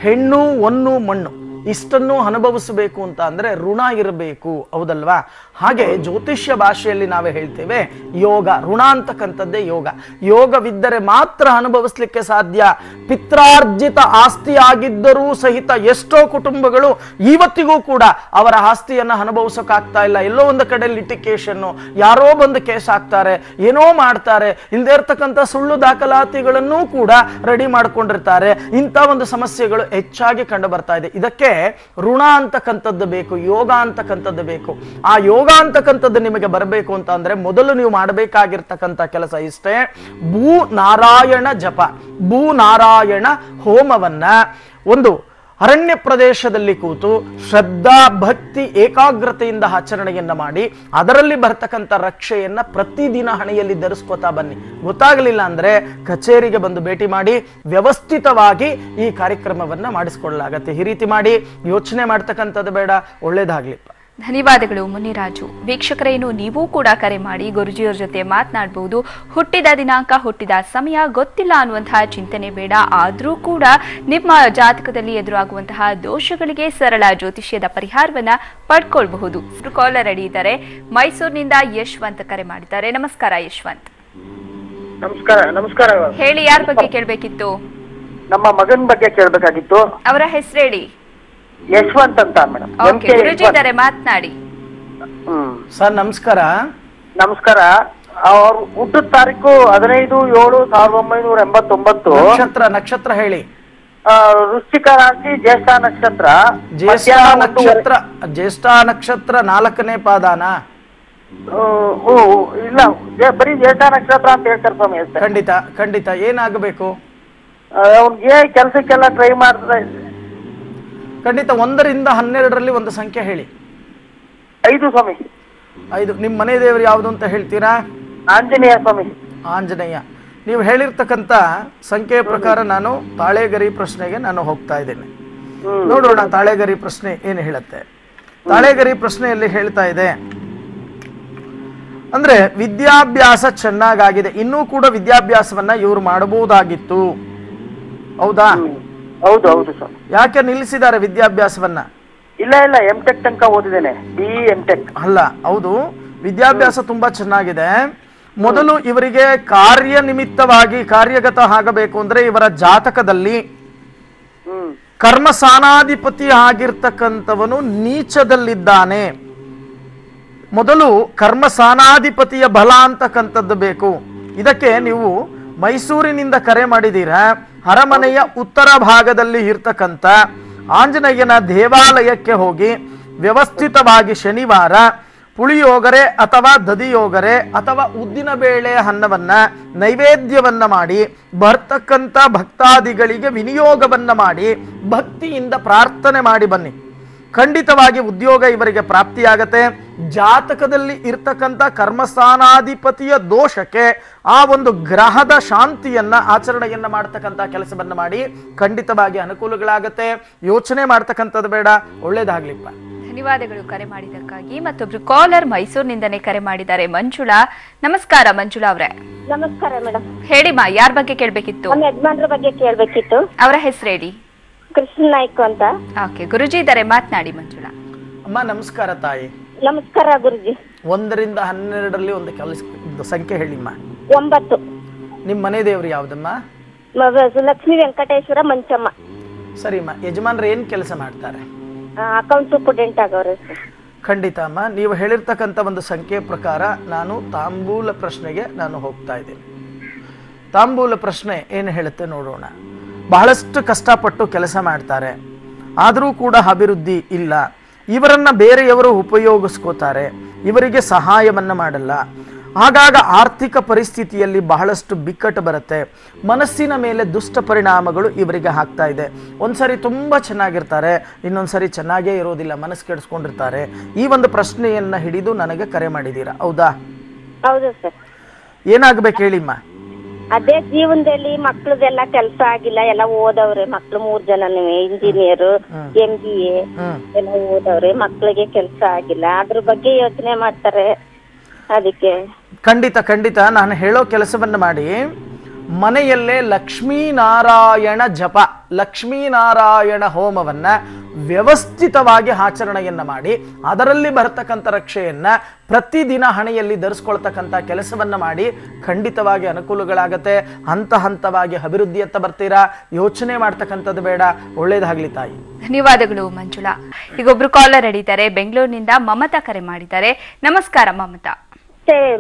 ಹೆಣ್ಣು ಹೊನ್ನು ಮಣ್ಣು ಇಷ್ಟನ್ನು ಅನುಭವಿಸಬೇಕು ಅಂತ ಅಂದ್ರೆ ಋಣ ಇರಬೇಕು, ಹೌದಲ್ವಾ? ಹಾಗೆ ಜ್ಯೋತಿಷ್ಯ ಭಾಷೆಯಲ್ಲಿ ನಾವೇ ಹೇಳ್ತೇವೆ ಯೋಗ, ಋಣ ಅಂತಕ್ಕಂಥದ್ದೇ ಯೋಗ. ಯೋಗವಿದ್ದರೆ ಮಾತ್ರ ಅನುಭವಿಸ್ಲಿಕ್ಕೆ ಸಾಧ್ಯ. ಪಿತ್ರಾರ್ಜಿತ ಆಸ್ತಿ ಆಗಿದ್ದರೂ ಸಹಿತ ಎಷ್ಟೋ ಕುಟುಂಬಗಳು ಇವತ್ತಿಗೂ ಕೂಡ ಅವರ ಆಸ್ತಿಯನ್ನ ಅನುಭವಿಸೋಕ್ಕಾಗ್ತಾ ಇಲ್ಲ. ಎಲ್ಲೋ ಒಂದು ಕಡೆ ಲಿಟಿಕೇಶನ್, ಯಾರೋ ಬಂದು ಕೇಸ್ ಹಾಕ್ತಾರೆ, ಏನೋ ಮಾಡ್ತಾರೆ, ಇಲ್ಲದೆ ಇರ್ತಕ್ಕಂಥ ಸುಳ್ಳು ದಾಖಲಾತಿಗಳನ್ನೂ ಕೂಡ ರೆಡಿ ಮಾಡ್ಕೊಂಡಿರ್ತಾರೆ. ಇಂಥ ಒಂದು ಸಮಸ್ಯೆಗಳು ಹೆಚ್ಚಾಗಿ ಕಂಡು ಬರ್ತಾ ಇದೆ. ಇದಕ್ಕೆ ಋಣ ಅಂತಕ್ಕಂಥದ್ದು ಬೇಕು, ಯೋಗ ಅಂತಕ್ಕಂಥದ್ದು ಬೇಕು. ಆ ಯೋಗ ಅಂತಕ್ಕಂಥದ್ದು ನಿಮಗೆ ಬರಬೇಕು ಅಂತ ಅಂದ್ರೆ ಮೊದಲು ನೀವು ಮಾಡಬೇಕಾಗಿರ್ತಕ್ಕಂಥ ಕೆಲಸ ಇಷ್ಟೇ, ಭೂ ನಾರಾಯಣ ಜಪ, ಭೂ ನಾರಾಯಣ ಹೋಮವನ್ನ ಒಂದು ಅರಣ್ಯ ಪ್ರದೇಶದಲ್ಲಿ ಕೂತು ಶ್ರದ್ಧಾ ಭಕ್ತಿ ಏಕಾಗ್ರತೆಯಿಂದ ಆಚರಣೆಯನ್ನ ಮಾಡಿ ಅದರಲ್ಲಿ ಬರ್ತಕ್ಕಂಥ ರಕ್ಷೆಯನ್ನ ಪ್ರತಿದಿನ ಹಣೆಯಲ್ಲಿ ಧರಿಸ್ಕೋತಾ ಬನ್ನಿ. ಗೊತ್ತಾಗಲಿಲ್ಲ ಅಂದ್ರೆ ಕಚೇರಿಗೆ ಬಂದು ಭೇಟಿ ಮಾಡಿ ವ್ಯವಸ್ಥಿತವಾಗಿ ಈ ಕಾರ್ಯಕ್ರಮವನ್ನ ಮಾಡಿಸ್ಕೊಳ್ಳಲಾಗತ್ತೆ. ಈ ರೀತಿ ಮಾಡಿ ಯೋಚನೆ ಮಾಡ್ತಕ್ಕಂಥದ್ದು ಬೇಡ. ಒಳ್ಳೇದಾಗ್ಲಿ. ಧನ್ಯವಾದಗಳು ಮುನಿರಾಜು. ವೀಕ್ಷಕರೇನು ನೀವು ಕೂಡ ಕರೆ ಮಾಡಿ ಗುರುಜಿಯವರ ಜೊತೆ ಮಾತನಾಡಬಹುದು. ಹುಟ್ಟಿದ ದಿನಾಂಕ, ಹುಟ್ಟಿದ ಸಮಯ ಗೊತ್ತಿಲ್ಲ ಅನ್ನುವಂತಹ ಚಿಂತನೆ ಬೇಡ. ಆದರೂ ಕೂಡ ನಿಮ್ಮ ಜಾತಕದಲ್ಲಿ ಎದುರಾಗುವಂತಹ ದೋಷಗಳಿಗೆ ಸರಳ ಜ್ಯೋತಿಷ್ಯದ ಪರಿಹಾರವನ್ನ ಪಡ್ಕೊಳ್ಬಹುದು. ಕಾಲರ್ ರೆಡಿ ಇದ್ದಾರೆ, ಮೈಸೂರಿನಿಂದ ಯಶವಂತ್ ಕರೆ ಮಾಡಿದ್ದಾರೆ. ನಮಸ್ಕಾರ ಯಶವಂತ್. ನಮಸ್ಕಾರ. ನಮಸ್ಕಾರ. ಹೇಳಿ, ಯಾರ ಬಗ್ಗೆ ಕೇಳಬೇಕಿತ್ತು? ನಮ್ಮ ಮಗನ ಬಗ್ಗೆ ಕೇಳಬೇಕಾಗಿತ್ತು. ಅವರ ಹೆಸರು ಹೇಳಿ. ಯಶವಂತ್ ಅಂತ ಮೇಡಮ್. ಗುರುಜಿ ಇದ್ದಾರೆ, ಮಾತನಾಡಿ. ಸರ್ ನಮಸ್ಕಾರ. ನಮಸ್ಕಾರ. ಅವ್ರ ಹುಟ್ಟಿದ ತಾರೀಕು 15/7/1989. ನಕ್ಷತ್ರ ಹೇಳಿ. ವೃಶ್ಚಿಕ ರಾಶಿ, ಜ್ಯೇಷ್ಠ ನಕ್ಷತ್ರ. ಜ್ಯೇಷ್ಠ ನಕ್ಷತ್ರ 4ನೇ ಪಾದಾನ? ಇಲ್ಲ, ಬರೀ ಜ್ಯೇಷ್ಠ ನಕ್ಷತ್ರ ಅಂತ ಹೇಳ್ತಾರೆ ಸ್ವಾಮಿ. ಖಂಡಿತ ಖಂಡಿತ. ಏನಾಗಬೇಕು ಅವ್ನಿಗೆ? ಕೆಲ್ಸಕ್ಕೆಲ್ಲ ಟ್ರೈ ಮಾಡ್ತಾ. ಖಂಡಿತ. 1 ರಿಂದ 12ರಲ್ಲಿ ಒಂದು ಸಂಖ್ಯೆ ಹೇಳಿ. 5 ಸ್ವಾಮಿ. 5. ನಿಮ್ಮ ಮನೆ ದೇವರು ಯಾವುದು ಅಂತ ಹೇಳ್ತೀರಾ? ಆಂಜನೇಯ ಸ್ವಾಮಿ. ಆಂಜನೇಯ. ನೀವು ಹೇಳಿರ್ತಕ್ಕಂಥ ಸಂಖ್ಯೆಯ ಪ್ರಕಾರ ನಾನು ತಾಳೆಗರಿ ಪ್ರಶ್ನೆಗೆ ನಾನು ಹೋಗ್ತಾ ಇದ್ದೇನೆ. ನೋಡೋಣ ತಾಳೆಗರಿ ಪ್ರಶ್ನೆ ಏನು ಹೇಳುತ್ತೆ. ತಾಳೆಗರಿ ಪ್ರಶ್ನೆಯಲ್ಲಿ ಹೇಳ್ತಾ ಇದೆ ಅಂದ್ರೆ ವಿದ್ಯಾಭ್ಯಾಸ ಚೆನ್ನಾಗಾಗಿದೆ, ಇನ್ನೂ ಕೂಡ ವಿದ್ಯಾಭ್ಯಾಸವನ್ನ ಇವರು ಮಾಡಬಹುದಾಗಿತ್ತು, ಹೌದಾ? ಹೌದು ಹೌದು ಸರ್. ಯಾಕೆ ನಿಲ್ಲಿಸಿದ್ದಾರೆ ವಿದ್ಯಾಭ್ಯಾಸವನ್ನ? ಇಲ್ಲ ಇಲ್ಲ, M.Tech ತನಕ ಓದಿದ್ದೇನೆ. BE M.Tech. ಅಲ್ಲ, ಹೌದು, ವಿದ್ಯಾಭ್ಯಾಸ ತುಂಬಾ ಚೆನ್ನಾಗಿದೆ. ಮೊದಲು ಇವರಿಗೆ ಕಾರ್ಯನಿಮಿತ್ತವಾಗಿ ಕಾರ್ಯಗತ ಆಗಬೇಕು ಅಂದ್ರೆ ಇವರ ಜಾತಕದಲ್ಲಿ ಕರ್ಮ ಸಾನಾಧಿಪತಿ ಆಗಿರ್ತಕ್ಕಂಥವನು ನೀಚದಲ್ಲಿದ್ದಾನೆ. ಮೊದಲು ಕರ್ಮ ಸಾನಾಧಿಪತಿಯ ಬಲ ಅಂತಕ್ಕಂಥದ್ದು ಬೇಕು. ಇದಕ್ಕೆ ನೀವು ಮೈಸೂರಿನಿಂದ ಕರೆ ಮಾಡಿದ್ದೀರಾ. ಅರಮನೆಯ ಉತ್ತರ ಭಾಗದಲ್ಲಿ ಇರ್ತಕ್ಕಂಥ ಆಂಜನೇಯನ ದೇವಾಲಯಕ್ಕೆ ಹೋಗಿ ವ್ಯವಸ್ಥಿತವಾಗಿ ಶನಿವಾರ ಪುಳಿಯೋಗರೆ ಅಥವಾ ದದಿಯೋಗರೆ ಅಥವಾ ಉದ್ದಿನ ಬೇಳೆ ಅನ್ನವನ್ನ ನೈವೇದ್ಯವನ್ನ ಮಾಡಿ ಬರ್ತಕ್ಕಂಥ ಭಕ್ತಾದಿಗಳಿಗೆ ವಿನಿಯೋಗವನ್ನ ಮಾಡಿ ಭಕ್ತಿಯಿಂದ ಪ್ರಾರ್ಥನೆ ಮಾಡಿ ಬನ್ನಿ. ಖಂಡಿತವಾಗಿ ಉದ್ಯೋಗ ಇವರಿಗೆ ಪ್ರಾಪ್ತಿಯಾಗತ್ತೆ. ಜಾತಕದಲ್ಲಿ ಇರ್ತಕ್ಕಂಥ ಕರ್ಮಸ್ಥಾನಾಧಿಪತಿಯ ದೋಷಕ್ಕೆ ಆ ಒಂದು ಗ್ರಹದ ಶಾಂತಿಯನ್ನ ಆಚರಣೆಯನ್ನ ಮಾಡ್ತಕ್ಕಂಥ ಕೆಲಸವನ್ನ ಮಾಡಿ ಖಂಡಿತವಾಗಿ ಅನುಕೂಲಗಳಾಗತ್ತೆ. ಯೋಚನೆ ಮಾಡ್ತಕ್ಕಂಥದ್ದು ಬೇಡ, ಒಳ್ಳೇದಾಗ್ಲಿಪ್ಪ. ಧನ್ಯವಾದಗಳು ಕರೆ ಮಾಡಿದ್ದಕ್ಕಾಗಿ. ಮತ್ತೊಬ್ರು ಕಾಲರ್ ಮೈಸೂರಿನಿಂದನೇ ಕರೆ ಮಾಡಿದ್ದಾರೆ, ಮಂಜುಳಾ. ನಮಸ್ಕಾರ ಮಂಜುಳಾ ಅವರೇ. ನಮಸ್ಕಾರ ಮೇಡಮ್. ಹೇಳಿಮ್ಮ, ಯಾರ ಬಗ್ಗೆ ಕೇಳ್ಬೇಕಿತ್ತು? ನಮ್ಮ ಯಜಮಾನ್ರ ಬಗ್ಗೆ ಕೇಳ್ಬೇಕಿತ್ತು. ಅವರ ಹೆಸರು ಹೇಳಿ. ಕೃಷ್ಣ ನಾಯ್ಕ ಅಂತ. ಓಕೆ, ಗುರುಜಿ ಇದ್ದಾರೆ, ಮಾತನಾಡಿ ಮಂಜುಳಾ. ಅಮ್ಮ ನಮಸ್ಕಾರ ತಾಯಿ. ನಮಸ್ಕಾರ ಗುರುಜಿ. 1 ರಿಂದ 12ರಲ್ಲಿ ಒಂದು ಸಂಖ್ಯೆ ಹೇಳಿಮ್ಮ. 9. ನಿಮ್ಮ ಮನೆ ದೇವ್ರು ಯಾವ್ದಮ್ಮ? ಲಕ್ಷ್ಮೀ ವೆಂಕಟೇಶ್ವರ ಮಂಚಮ್ಮ. ಸರಿಮ್ಮ. ಯಜಮಾನ್ರು ಏನ್ ಕೆಲಸ ಮಾಡ್ತಾರೆ? ಅಕೌಂಟ್ ಸೂಪರ್ಡೆಂಟ್ ಆಗವ್ರೆ ಸರ್. ಖಂಡಿತ ಅಮ್ಮ, ನೀವು ಹೇಳಿರ್ತಕ್ಕಂಥ ಒಂದು ಸಂಖ್ಯೆ ಪ್ರಕಾರ ನಾನು ತಾಂಬೂಲ ಪ್ರಶ್ನೆಗೆ ನಾನು ಹೋಗ್ತಾ ಇದ್ದೀನಿ. ತಾಂಬೂಲ ಪ್ರಶ್ನೆ ಏನು ಹೇಳುತ್ತೆ ನೋಡೋಣ. ಬಹಳಷ್ಟು ಕಷ್ಟಪಟ್ಟು ಕೆಲಸ ಮಾಡ್ತಾರೆ, ಆದರೂ ಕೂಡ ಅಭಿವೃದ್ಧಿ ಇಲ್ಲ. ಇವರನ್ನ ಬೇರೆಯವರು ಉಪಯೋಗಿಸ್ಕೋತಾರೆ, ಇವರಿಗೆ ಸಹಾಯವನ್ನ ಮಾಡಲ್ಲ. ಆಗಾಗ ಆರ್ಥಿಕ ಪರಿಸ್ಥಿತಿಯಲ್ಲಿ ಬಹಳಷ್ಟು ಬಿಕ್ಕಟ್ಟು ಬರುತ್ತೆ. ಮನಸ್ಸಿನ ಮೇಲೆ ದುಷ್ಟ ಪರಿಣಾಮಗಳು ಇವರಿಗೆ ಆಗ್ತಾ ಇದೆ. ಒಂದ್ಸರಿ ತುಂಬಾ ಚೆನ್ನಾಗಿರ್ತಾರೆ, ಇನ್ನೊಂದ್ಸರಿ ಚೆನ್ನಾಗೇ ಇರೋದಿಲ್ಲ, ಮನಸ್ಸು ಕೆಡಿಸ್ಕೊಂಡಿರ್ತಾರೆ. ಈ ಒಂದು ಪ್ರಶ್ನೆಯನ್ನ ಹಿಡಿದು ನನಗೆ ಕರೆ ಮಾಡಿದ್ದೀರಾ, ಹೌದಾ? ಹೌದು ಸರ್. ಏನಾಗ್ಬೇಕು ಹೇಳಿಮ್ಮ? ಅದೇ ಜೀವನದಲ್ಲಿ ಮಕ್ಳದೆಲ್ಲ ಕೆಲಸ ಆಗಿಲ್ಲ, ಎಲ್ಲ ಓದವ್ರೆ ಮಕ್ಳು 3 ಜನನು ಇಂಜಿನಿಯರ್, MBA ಎಲ್ಲ ಓದವ್ರೆ. ಮಕ್ಳಿಗೆ ಕೆಲಸ ಆಗಿಲ್ಲ, ಅದ್ರ ಬಗ್ಗೆ ಯೋಚನೆ ಮಾಡ್ತಾರೆ. ಅದಕ್ಕೆ ಖಂಡಿತ ನಾನು ಹೇಳೋ ಕೆಲಸವನ್ನ ಮಾಡಿ. ಮನೆಯಲ್ಲೇ ಲಕ್ಷ್ಮೀನಾರಾಯಣ ಜಪ, ಲಕ್ಷ್ಮೀನಾರಾಯಣ ಹೋಮವನ್ನ ವ್ಯವಸ್ಥಿತವಾಗಿ ಆಚರಣೆಯನ್ನ ಮಾಡಿ ಅದರಲ್ಲಿ ಬರತಕ್ಕಂಥ ರಕ್ಷೆಯನ್ನ ಪ್ರತಿದಿನ ಹಣೆಯಲ್ಲಿ ಧರಿಸ್ಕೊಳ್ತಕ್ಕಂಥ ಕೆಲಸವನ್ನ ಮಾಡಿ ಖಂಡಿತವಾಗಿ ಅನುಕೂಲಗಳಾಗತ್ತೆ. ಹಂತ ಹಂತವಾಗಿ ಅಭಿವೃದ್ಧಿಯತ್ತ ಬರ್ತೀರಾ, ಯೋಚನೆ ಮಾಡ್ತಕ್ಕಂಥದ್ದು ಬೇಡ, ಒಳ್ಳೇದಾಗ್ಲಿ ತಾಯಿ. ಧನ್ಯವಾದಗಳು ಮಂಜುಳಾ. ಈಗ ಒಬ್ರು ಕಾಲರ್ ಹಿಡಿತಾರೆ, ಬೆಂಗಳೂರಿನಿಂದ ಮಮತಾ ಕರೆ ಮಾಡಿದ್ದಾರೆ. ನಮಸ್ಕಾರ ಮಮತಾ.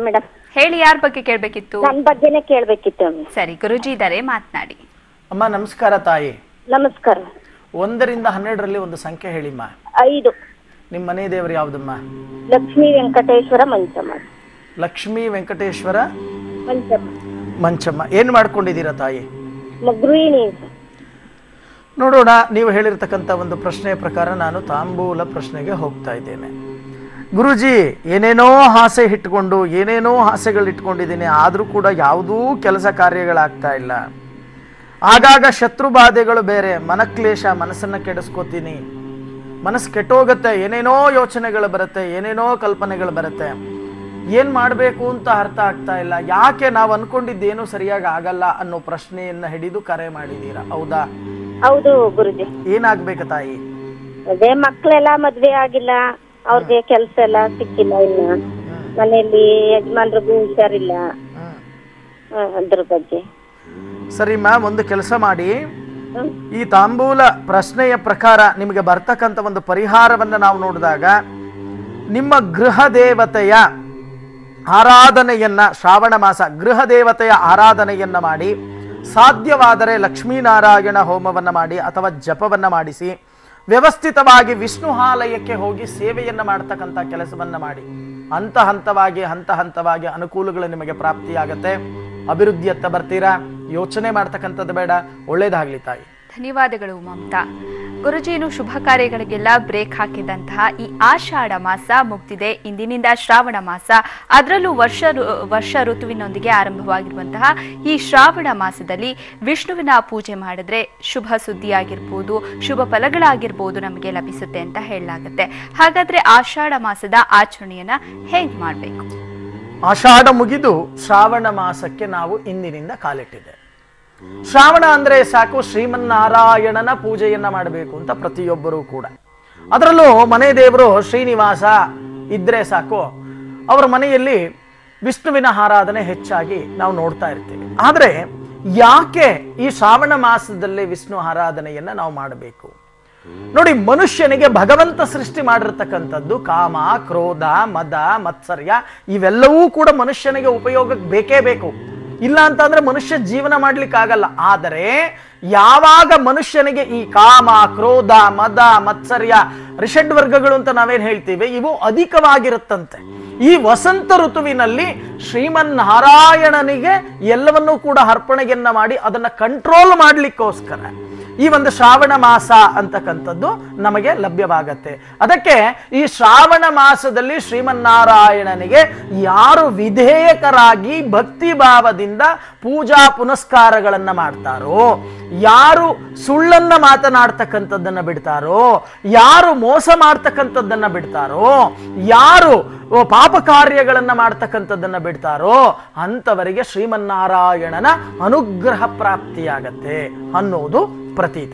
ಮೇಡಮ್ ಹೇಳಿ, ಯಾರ ಬಗ್ಗೆ ಕೇಳ್ಬೇಕಿತ್ತು? ನನ್ನ ಬಗ್ಗೆನೇ ಕೇಳ್ಬೇಕಿತ್ತು. ಸರಿ, ಗುರುಜಿ ಇದ್ದಾರೆ, ಮಾತನಾಡಿ. ಅಮ್ಮ ನಮಸ್ಕಾರ ತಾಯಿ. ನಮಸ್ಕಾರ. 1 ರಿಂದ 12ರಲ್ಲಿ ಒಂದು ಸಂಖ್ಯೆ ಹೇಳಿಮ್ಮ. 5. ನಿಮ್ಮ ಮನೆ ದೇವರು ಯಾವ್ದಮ್ಮ? ಲಕ್ಷ್ಮೀ ವೆಂಕಟೇಶ್ವರ ಮಂಚಮ್ಮ. ಲಕ್ಷ್ಮೀ ವೆಂಕಟೇಶ್ವರ ಮಂಚಮ್ಮ. ಮಂಚಮ್ಮ. ಏನ್ ಮಾಡ್ಕೊಂಡಿದ್ದೀರಾ ತಾಯಿ? ಗೃಹಿಣಿ. ನೋಡೋಣ, ನೀವು ಹೇಳಿರ್ತಕ್ಕಂಥ ಒಂದು ಪ್ರಶ್ನೆಯ ಪ್ರಕಾರ ನಾನು ತಾಂಬೂಲ ಪ್ರಶ್ನೆಗೆ ಹೋಗ್ತಾ ಇದ್ದೇನೆ. ಗುರುಜಿ, ಏನೇನೋ ಆಸೆ ಇಟ್ಕೊಂಡು ಏನೇನೋ ಆಸೆಗಳು ಇಟ್ಕೊಂಡಿದ್ದೀನಿ, ಆದರೂ ಕೂಡ ಯಾವುದೂ ಕೆಲಸ ಕಾರ್ಯಗಳಾಗ್ತಾ ಇಲ್ಲ. ಆಗಾಗ ಶತ್ರು ಬಾಧೆಗಳು ಬೇರೆ, ಮನಕ್ಲೇಶ, ಮನಸ್ಸನ್ನು ಕೆಡಿಸ್ಕೋತೀನಿ, ಮನಸ್ಸು ಕೆಟ್ಟೋಗುತ್ತೆ, ಏನೇನೋ ಯೋಚನೆಗಳು ಬರುತ್ತೆ, ಏನೇನೋ ಕಲ್ಪನೆಗಳು ಬರುತ್ತೆ. ಏನ್ ಮಾಡಬೇಕು ಅಂತ ಅರ್ಥ ಆಗ್ತಾ ಇಲ್ಲ. ಯಾಕೆ ನಾವು ಅನ್ಕೊಂಡಿದ್ದೇನು ಸರಿಯಾಗಿ ಆಗಲ್ಲ ಅನ್ನೋ ಪ್ರಶ್ನೆಯನ್ನ ಹಿಡಿದು ಕರೆ ಮಾಡಿದೀರಾ, ಹೌದಾ? ಹೌದು ಗುರುಜಿ. ಏನಾಗ್ಬೇಕು ತಾಯಿ? ಅದೇ ಮಕ್ಳೆಲ್ಲ ಮದ್ವೆ ಆಗಿಲ್ಲ, ಅವ್ರಿಗೆ ಕೆಲ್ಸ ಎಲ್ಲ ಸಿಕ್ಕಿಲ್ಲ, ಇನ್ನ ಮನೆಯಲ್ಲಿ ಯಜಮಾನ್ರಿಗೂ ಹುಷಾರಿಲ್ಲ, ಅದ್ರ ಬಗ್ಗೆ. ಸರಿಮ್ಮ, ಒಂದು ಕೆಲಸ ಮಾಡಿ. ಈ ತಾಂಬೂಲ ಪ್ರಶ್ನೆಯ ಪ್ರಕಾರ ನಿಮಗೆ ಬರ್ತಕ್ಕಂಥ ಒಂದು ಪರಿಹಾರವನ್ನ ನಾವು ನೋಡಿದಾಗ, ನಿಮ್ಮ ಗೃಹ ದೇವತೆಯ ಆರಾಧನೆಯನ್ನ, ಶ್ರಾವಣ ಮಾಸ ಗೃಹ ದೇವತೆಯ ಆರಾಧನೆಯನ್ನ ಮಾಡಿ, ಸಾಧ್ಯವಾದರೆ ಲಕ್ಷ್ಮೀನಾರಾಯಣ ಹೋಮವನ್ನ ಮಾಡಿ ಅಥವಾ ಜಪವನ್ನ ಮಾಡಿಸಿ, ವ್ಯವಸ್ಥಿತವಾಗಿ ವಿಷ್ಣು ಆಲಯಕ್ಕೆ ಹೋಗಿ ಸೇವೆಯನ್ನ ಮಾಡತಕ್ಕಂಥ ಕೆಲಸವನ್ನ ಮಾಡಿ. ಹಂತ ಹಂತವಾಗಿ ಅನುಕೂಲಗಳು ನಿಮಗೆ ಪ್ರಾಪ್ತಿಯಾಗತ್ತೆ. ಅಭಿವೃದ್ಧಿಯತ್ತ ಬರ್ತೀರಾ, ಯೋಚನೆ ಮಾಡ್ತಕ್ಕಂಥದ್ದು ಬೇಡ, ಒಳ್ಳೇದಾಗ್ಲಿ ತಾಯಿ. ಧನ್ಯವಾದಗಳು ಮಮತಾ. ಗುರುಜಿನು ಶುಭ ಕಾರ್ಯಗಳಿಗೆಲ್ಲ ಬ್ರೇಕ್ ಹಾಕಿದಂತಹ ಈ ಆಷಾಢ ಮಾಸ ಮುಗ್ದಿದೆ. ಇಂದಿನಿಂದ ಶ್ರಾವಣ ಮಾಸ, ಅದರಲ್ಲೂ ವರ್ಷ ಋತುವಿನೊಂದಿಗೆ ಆರಂಭವಾಗಿರುವಂತಹ ಈ ಶ್ರಾವಣ ಮಾಸದಲ್ಲಿ ವಿಷ್ಣುವಿನ ಪೂಜೆ ಮಾಡಿದ್ರೆ ಶುಭ ಸುದ್ದಿಯಾಗಿರ್ಬೋದು, ಶುಭ ಫಲಗಳಾಗಿರ್ಬೋದು ನಮಗೆ ಲಭಿಸುತ್ತೆ ಅಂತ ಹೇಳಲಾಗುತ್ತೆ. ಹಾಗಾದ್ರೆ ಆಷಾಢ ಮಾಸದ ಆಚರಣೆಯನ್ನ ಹೇಗ್ ಮಾಡಬೇಕು? ಆಷಾಢ ಮುಗಿದು ಶ್ರಾವಣ ಮಾಸಕ್ಕೆ ನಾವು ಇಂದಿನಿಂದ ಕಾಲಿಟ್ಟಿದೆ. ಶ್ರಾವಣ ಅಂದ್ರೆ ಸಾಕು, ಶ್ರೀಮನ್ನಾರಾಯಣನ ಪೂಜೆಯನ್ನ ಮಾಡಬೇಕು ಅಂತ ಪ್ರತಿಯೊಬ್ಬರೂ ಕೂಡ. ಅದರಲ್ಲೂ ಮನೆ ದೇವರು ಶ್ರೀನಿವಾಸ ಇದ್ರೆ ಸಾಕು, ಅವರ ಮನೆಯಲ್ಲಿ ವಿಷ್ಣುವಿನ ಆರಾಧನೆ ಹೆಚ್ಚಾಗಿ ನಾವು ನೋಡ್ತಾ ಇರ್ತೀವಿ. ಆದ್ರೆ ಯಾಕೆ ಈ ಶ್ರಾವಣ ಮಾಸದಲ್ಲಿ ವಿಷ್ಣು ಆರಾಧನೆಯನ್ನ ನಾವು ಮಾಡಬೇಕು? ನೋಡಿ, ಮನುಷ್ಯನಿಗೆ ಭಗವಂತ ಸೃಷ್ಟಿ ಮಾಡಿರ್ತಕ್ಕಂಥದ್ದು ಕಾಮ, ಕ್ರೋಧ, ಮದ, ಮತ್ಸರ್ಯ ಇವೆಲ್ಲವೂ ಕೂಡ ಮನುಷ್ಯನಿಗೆ ಉಪಯೋಗಕ್ಕೆ ಬೇಕೇ ಬೇಕು. ಇಲ್ಲ ಅಂತಂದ್ರೆ ಮನುಷ್ಯ ಜೀವನ ಮಾಡ್ಲಿಕ್ಕಾಗಲ್ಲ. ಆದರೆ ಯಾವಾಗ ಮನುಷ್ಯನಿಗೆ ಈ ಕಾಮ, ಕ್ರೋಧ, ಮದ, ಮತ್ಸರ್ಯ, ರಿಷಡ್ವರ್ಗಗಳು ಅಂತ ನಾವೇನ್ ಹೇಳ್ತೀವಿ, ಇವು ಅಧಿಕವಾಗಿರುತ್ತಂತೆ. ಈ ವಸಂತ ಋತುವಿನಲ್ಲಿ ಶ್ರೀಮನ್ನಾರಾಯಣನಿಗೆ ಎಲ್ಲವನ್ನೂ ಕೂಡ ಅರ್ಪಣೆಯನ್ನ ಮಾಡಿ ಅದನ್ನ ಕಂಟ್ರೋಲ್ ಮಾಡ್ಲಿಕ್ಕೋಸ್ಕರ ಈ ಒಂದು ಶ್ರಾವಣ ಮಾಸ ಅಂತಕ್ಕಂಥದ್ದು ನಮಗೆ ಲಭ್ಯವಾಗತ್ತೆ. ಅದಕ್ಕೆ ಈ ಶ್ರಾವಣ ಮಾಸದಲ್ಲಿ ಶ್ರೀಮನ್ನಾರಾಯಣನಿಗೆ ಯಾರು ವಿಧೇಯಕರಾಗಿ ಭಕ್ತಿ ಭಾವದಿಂದ ಪೂಜಾ ಪುನಸ್ಕಾರಗಳನ್ನ ಮಾಡ್ತಾರೋ, ಯಾರು ಸುಳ್ಳನ್ನ ಮಾತನಾಡ್ತಕ್ಕಂಥದ್ದನ್ನ ಬಿಡ್ತಾರೋ, ಯಾರು ಮೋಸ ಮಾಡ್ತಕ್ಕಂಥದ್ದನ್ನ ಬಿಡ್ತಾರೋ, ಯಾರು ಪಾಪ ಕಾರ್ಯಗಳನ್ನ ಮಾಡ್ತಕ್ಕಂಥದ್ದನ್ನ ಬಿಡ್ತಾರೋ ಅಂಥವರಿಗೆ ಶ್ರೀಮನ್ನಾರಾಯಣನ ಅನುಗ್ರಹ ಪ್ರಾಪ್ತಿಯಾಗತ್ತೆ ಅನ್ನೋದು ಪ್ರತೀತ.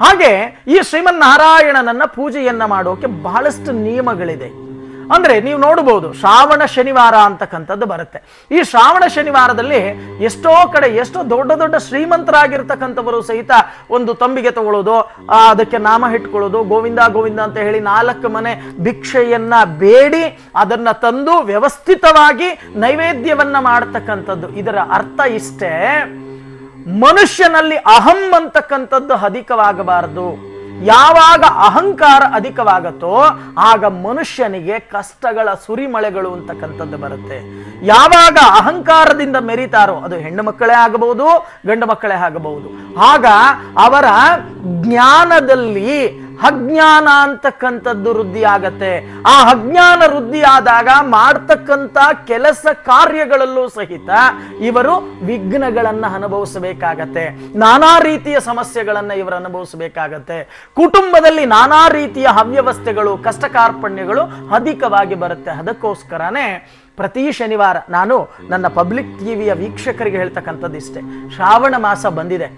ಹಾಗೆ ಈ ಶ್ರೀಮನ್ನಾರಾಯಣನನ್ನ ಪೂಜೆಯನ್ನ ಮಾಡೋಕೆ ಬಹಳಷ್ಟು ನಿಯಮಗಳಿದೆ. ಅಂದ್ರೆ ನೀವು ನೋಡಬಹುದು, ಶ್ರಾವಣ ಶನಿವಾರ ಅಂತಕ್ಕಂಥದ್ದು ಬರುತ್ತೆ. ಈ ಶ್ರಾವಣ ಶನಿವಾರದಲ್ಲಿ ಎಷ್ಟೋ ಕಡೆ ಎಷ್ಟೋ ದೊಡ್ಡ ದೊಡ್ಡ ಶ್ರೀಮಂತರಾಗಿರ್ತಕ್ಕಂಥವರು ಸಹಿತ ಒಂದು ತಂಬಿಗೆ ತಗೊಳ್ಳೋದು, ಅದಕ್ಕೆ ನಾಮ ಇಟ್ಕೊಳ್ಳೋದು, ಗೋವಿಂದ ಗೋವಿಂದ ಅಂತ ಹೇಳಿ 4 ಮನೆ ಭಿಕ್ಷೆಯನ್ನ ಬೇಡಿ ಅದನ್ನ ತಂದು ವ್ಯವಸ್ಥಿತವಾಗಿ ನೈವೇದ್ಯವನ್ನ ಮಾಡತಕ್ಕಂಥದ್ದು. ಇದರ ಅರ್ಥ ಇಷ್ಟೇ, ಮನುಷ್ಯನಲ್ಲಿ ಅಹಂ ಅಂತಕ್ಕಂಥದ್ದು ಅಧಿಕವಾಗಬಾರದು. ಯಾವಾಗ ಅಹಂಕಾರ ಅಧಿಕವಾಗತ್ತೋ ಆಗ ಮನುಷ್ಯನಿಗೆ ಕಷ್ಟಗಳ ಸುರಿಮಳೆಗಳು ಅಂತಕ್ಕಂಥದ್ದು ಬರುತ್ತೆ. ಯಾವಾಗ ಅಹಂಕಾರದಿಂದ ಮೆರಿತಾರೋ, ಅದು ಹೆಣ್ಣು ಮಕ್ಕಳೇ ಆಗಬಹುದು, ಗಂಡು ಮಕ್ಕಳೇ ಆಗಬಹುದು, ಆಗ ಅವರ ಜ್ಞಾನದಲ್ಲಿ ಅಜ್ಞಾನ ಅಂತಕ್ಕಂಥದ್ದು ವೃದ್ಧಿ ಆಗತ್ತೆ. ಆ ಅಜ್ಞಾನ ವೃದ್ಧಿ ಆದಾಗ ಮಾಡ್ತಕ್ಕಂಥ ಕೆಲಸ ಕಾರ್ಯಗಳಲ್ಲೂ ಸಹಿತ ಇವರು ವಿಘ್ನಗಳನ್ನ ಅನುಭವಿಸಬೇಕಾಗತ್ತೆ, ನಾನಾ ರೀತಿಯ ಸಮಸ್ಯೆಗಳನ್ನ ಇವರು ಅನುಭವಿಸಬೇಕಾಗತ್ತೆ. ಕುಟುಂಬದಲ್ಲಿ ನಾನಾ ರೀತಿಯ ಅವ್ಯವಸ್ಥೆಗಳು, ಕಷ್ಟ ಕಾರ್ಪಣ್ಯಗಳು ಅಧಿಕವಾಗಿ ಬರುತ್ತೆ. ಅದಕ್ಕೋಸ್ಕರನೇ ಪ್ರತಿ ಶನಿವಾರ ನಾನು ನನ್ನ ಪಬ್ಲಿಕ್ ಟಿವಿಯ ವೀಕ್ಷಕರಿಗೆ ಹೇಳ್ತಕ್ಕಂಥದ್ದು ಇಷ್ಟೇ, ಶ್ರಾವಣ ಮಾಸ ಬಂದಿದೆ,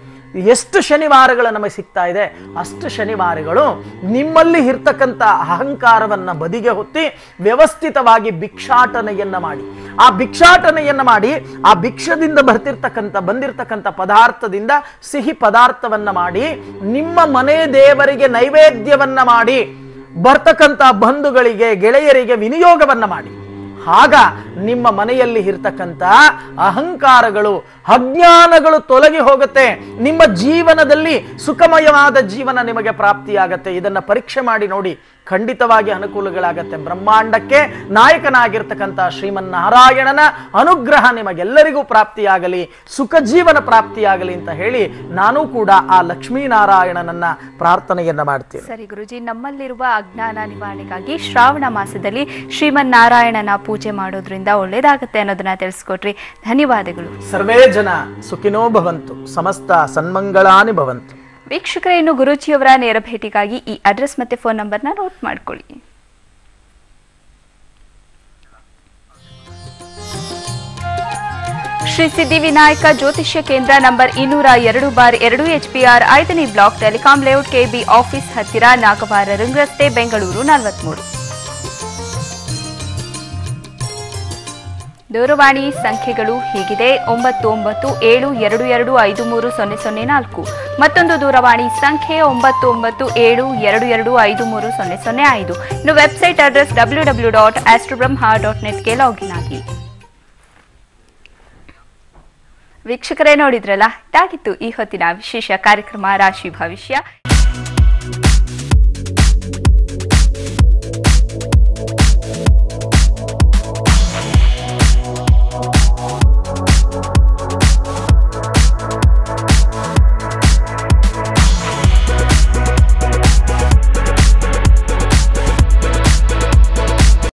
ಎಷ್ಟು ಶನಿವಾರಗಳು ನಮಗೆ ಸಿಗ್ತಾ ಇದೆ ಅಷ್ಟು ಶನಿವಾರಗಳು ನಿಮ್ಮಲ್ಲಿ ಇರ್ತಕ್ಕಂಥ ಅಹಂಕಾರವನ್ನ ಬದಿಗೆ ಹೊತ್ತಿ ವ್ಯವಸ್ಥಿತವಾಗಿ ಭಿಕ್ಷಾಟನೆಯನ್ನ ಮಾಡಿ, ಆ ಭಿಕ್ಷಾಟನೆಯನ್ನ ಮಾಡಿ ಆ ಭಿಕ್ಷದಿಂದ ಬಂದಿರ್ತಕ್ಕಂಥ ಪದಾರ್ಥದಿಂದ ಸಿಹಿ ಪದಾರ್ಥವನ್ನ ಮಾಡಿ ನಿಮ್ಮ ಮನೆ ದೇವರಿಗೆ ನೈವೇದ್ಯವನ್ನ ಮಾಡಿ ಬರ್ತಕ್ಕಂಥ ಬಂಧುಗಳಿಗೆ ಗೆಳೆಯರಿಗೆ ವಿನಿಯೋಗವನ್ನ ಮಾಡಿ. ಆಗ ನಿಮ್ಮ ಮನೆಯಲ್ಲಿ ಇರ್ತಕ್ಕಂಥ ಅಹಂಕಾರಗಳು ಅಜ್ಞಾನಗಳು ತೊಲಗಿ ಹೋಗುತ್ತೆ, ನಿಮ್ಮ ಜೀವನದಲ್ಲಿ ಸುಖಮಯವಾದ ಜೀವನ ನಿಮಗೆ ಪ್ರಾಪ್ತಿಯಾಗತ್ತೆ. ಇದನ್ನ ಪರೀಕ್ಷೆ ಮಾಡಿ ನೋಡಿ, ಖಂಡಿತವಾಗಿ ಅನುಕೂಲಗಳಾಗತ್ತೆ. ಬ್ರಹ್ಮಾಂಡಕ್ಕೆ ನಾಯಕನಾಗಿರ್ತಕ್ಕಂಥ ಶ್ರೀಮನ್ನಾರಾಯಣನ ಅನುಗ್ರಹ ನಿಮಗೆಲ್ಲರಿಗೂ ಪ್ರಾಪ್ತಿಯಾಗಲಿ, ಸುಖ ಜೀವನ ಪ್ರಾಪ್ತಿಯಾಗಲಿ ಅಂತ ಹೇಳಿ ನಾನು ಕೂಡ ಆ ಲಕ್ಷ್ಮೀನಾರಾಯಣನನ್ನ ಪ್ರಾರ್ಥನೆಯನ್ನ ಮಾಡ್ತೀನಿ. ಸರಿ ಗುರುಜಿ, ನಮ್ಮಲ್ಲಿರುವ ಅಜ್ಞಾನ ನಿವಾರಣೆಗಾಗಿ ಶ್ರಾವಣ ಮಾಸದಲ್ಲಿ ಶ್ರೀಮನ್ನಾರಾಯಣನ ಪೂಜೆ ಮಾಡೋದ್ರಿಂದ ಒಳ್ಳೇದಾಗತ್ತೆ ಅನ್ನೋದನ್ನ ತಿಳಿಸ್ಕೊಟ್ರಿ. ಧನ್ಯವಾದಗಳು. ಸರ್ವೇ ಜನ ಸುಖಿನೋ ಭವಂತು, ಸಮಸ್ತ ಸನ್ಮಂಗಳಾನಿ ಭವಂತು. ವೀಕ್ಷಕರೇ, ಇನ್ನು ಗುರೂಜಿಯವರ ನೇರ ಭೇಟಿಗಾಗಿ ಈ ಅಡ್ರೆಸ್ ಮತ್ತೆ ಫೋನ್ ನಂಬರ್ನ ನೋಟ್ ಮಾಡ್ಕೊಳ್ಳಿ. ಶ್ರೀ ಸಿದ್ಧಿವಿನಾಯಕ ಜ್ಯೋತಿಷ್ಯ ಕೇಂದ್ರ ನಂಬರ್ 202/2 HPR 5ನೇ block, telecom layout, KB office ಹತ್ತಿರ, ನಾಗವಾರ ರಿಂಗ್ ರಸ್ತೆ, ಬೆಂಗಳೂರು 43. ದೂರವಾಣಿ ಸಂಖ್ಯೆಗಳು ಹೀಗಿದೆ: 997222530004, ಮತ್ತೊಂದು ದೂರವಾಣಿ ಸಂಖ್ಯೆ 997222530005. ಇನ್ನು ವೆಬ್ಸೈಟ್ ಅಡ್ರೆಸ್ www.astrobrahma.net ಲಾಗಿನ್ ಆಗಿ. ವೀಕ್ಷಕರೇ, ನೋಡಿದ್ರಲ್ಲ, ಇದಾಗಿತ್ತು ಈ ಹೊತ್ತಿನ ವಿಶೇಷ ಕಾರ್ಯಕ್ರಮ ರಾಶಿ ಭವಿಷ್ಯ.